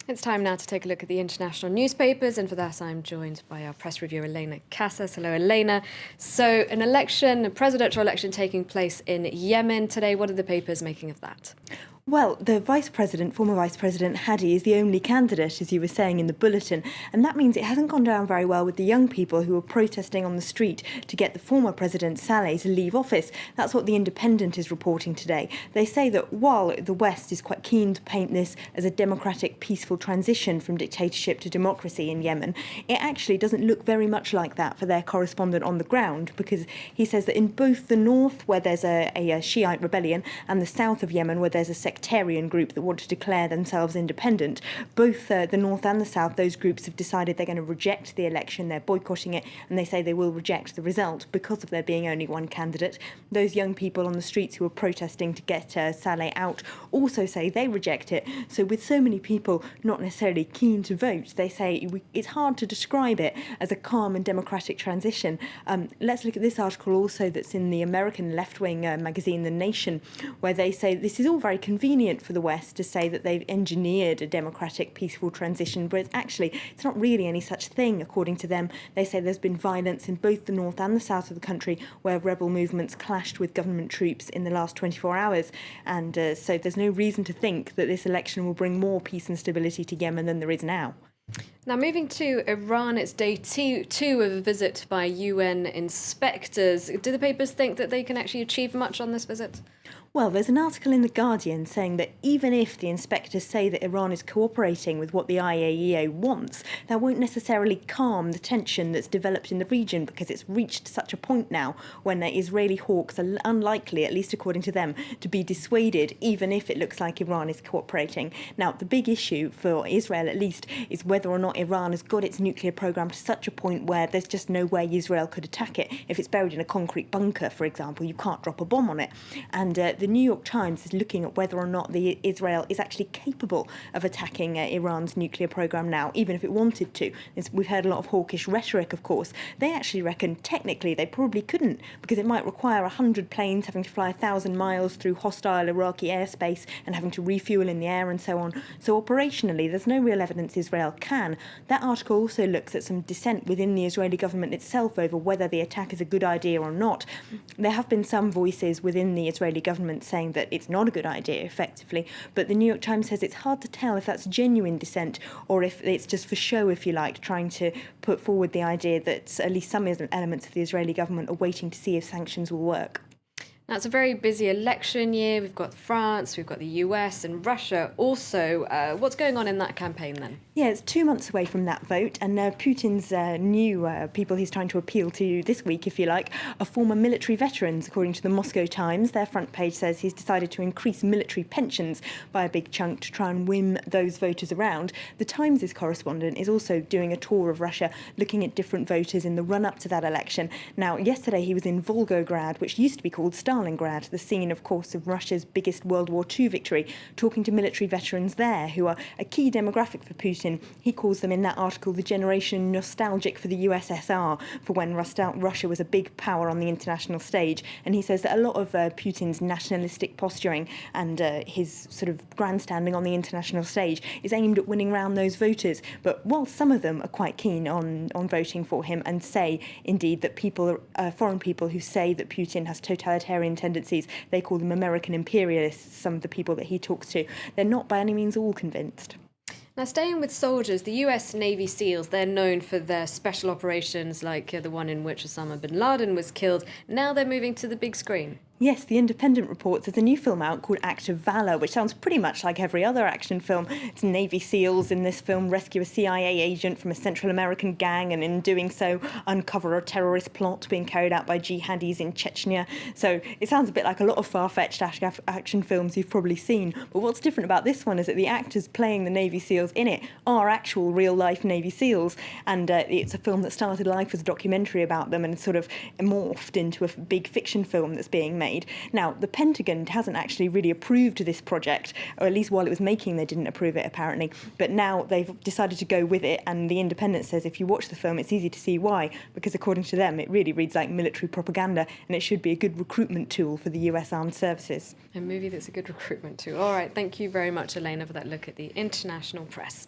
It's time now to take a look at the international newspapers, and for that I'm joined by our press reviewer Elena Casas. Hello, Elena. So a presidential election taking place in Yemen today. What are the papers making of that? Well, the former Vice President Hadi is the only candidate, as you were saying in the bulletin, and that means it hasn't gone down very well with the young people who are protesting on the street to get the former President Saleh to leave office. That's what The Independent is reporting today. They say that while the West is quite keen to paint this as a democratic, peaceful transition from dictatorship to democracy in Yemen, it actually doesn't look very much like that for their correspondent on the ground, because he says that in both the north, where there's a Shiite rebellion, and the south of Yemen, where there's a sectarian group that want to declare themselves independent, both the north and the south, those groups have decided they're going to reject the election. They're boycotting it, and they say they will reject the result because of there being only one candidate. Those young people on the streets who are protesting to get Saleh out also say they reject it. So with so many people not necessarily keen to vote, they say it's hard to describe it as a calm and democratic transition. Let's look at this article also that's in the American left-wing magazine The Nation, where they say this is all very convenient for the West to say that they've engineered a democratic, peaceful transition, but it's not really any such thing, according to them. They say there's been violence in both the north and the south of the country, where rebel movements clashed with government troops in the last 24 hours. And so there's no reason to think that this election will bring more peace and stability to Yemen than there is now. Now, moving to Iran, it's day two of a visit by UN inspectors. Do the papers think that they can actually achieve much on this visit? Well, there's an article in The Guardian saying that even if the inspectors say that Iran is cooperating with what the IAEA wants, that won't necessarily calm the tension that's developed in the region, because it's reached such a point now when the Israeli hawks are unlikely, at least according to them, to be dissuaded, even if it looks like Iran is cooperating. Now, the big issue for Israel, at least, is whether or not Iran has got its nuclear program to such a point where there's just no way Israel could attack it. If it's buried in a concrete bunker, for example, you can't drop a bomb on it. And the New York Times is looking at whether or not Israel is actually capable of attacking Iran's nuclear program now, even if it wanted to. We've heard a lot of hawkish rhetoric, of course. They actually reckon technically they probably couldn't, because it might require 100 planes having to fly 1,000 miles through hostile Iraqi airspace and having to refuel in the air and so on. So operationally, there's no real evidence Israel can. That article also looks at some dissent within the Israeli government itself over whether the attack is a good idea or not. There have been some voices within the Israeli government saying that it's not a good idea, effectively, but the New York Times says it's hard to tell if that's genuine dissent or if it's just for show, if you like, trying to put forward the idea that at least some elements of the Israeli government are waiting to see if sanctions will work. Now, it's a very busy election year. We've got France, we've got the US and Russia also. What's going on in that campaign then? Yeah, it's 2 months away from that vote, and Putin's new people he's trying to appeal to this week, if you like, are former military veterans, according to the Moscow Times. Their front page says he's decided to increase military pensions by a big chunk to try and win those voters around. The Times' correspondent is also doing a tour of Russia, looking at different voters in the run-up to that election. Now, yesterday he was in Volgograd, which used to be called Stalingrad, the scene, of course, of Russia's biggest World War II victory, talking to military veterans there who are a key demographic for Putin. He calls them in that article the generation nostalgic for the USSR, for when Russia was a big power on the international stage. And he says that a lot of Putin's nationalistic posturing and his sort of grandstanding on the international stage is aimed at winning round those voters. But while some of them are quite keen on voting for him and say, indeed, that foreign people who say that Putin has totalitarian tendencies, they call them American imperialists, some of the people that he talks to, they're not by any means all convinced. Now, staying with soldiers, the US Navy SEALs, they're known for their special operations like the one in which Osama bin Laden was killed. Now they're moving to the big screen. Yes, The Independent reports there's a new film out called Act of Valor, which sounds pretty much like every other action film. It's Navy SEALs in this film rescue a CIA agent from a Central American gang, and in doing so uncover a terrorist plot being carried out by jihadis in Chechnya. So it sounds a bit like a lot of far-fetched action films you've probably seen. But what's different about this one is that the actors playing the Navy SEALs in it are actual real-life Navy SEALs. And it's a film that started life as a documentary about them and sort of morphed into a big fiction film that's being made. Now, the Pentagon hasn't actually really approved this project, or at least while it was making they didn't approve it, apparently. But now they've decided to go with it, and The Independent says if you watch the film, it's easy to see why, because according to them, it really reads like military propaganda, and it should be a good recruitment tool for the US Armed Services. A movie that's a good recruitment tool. All right, thank you very much, Elena, for that look at the international press.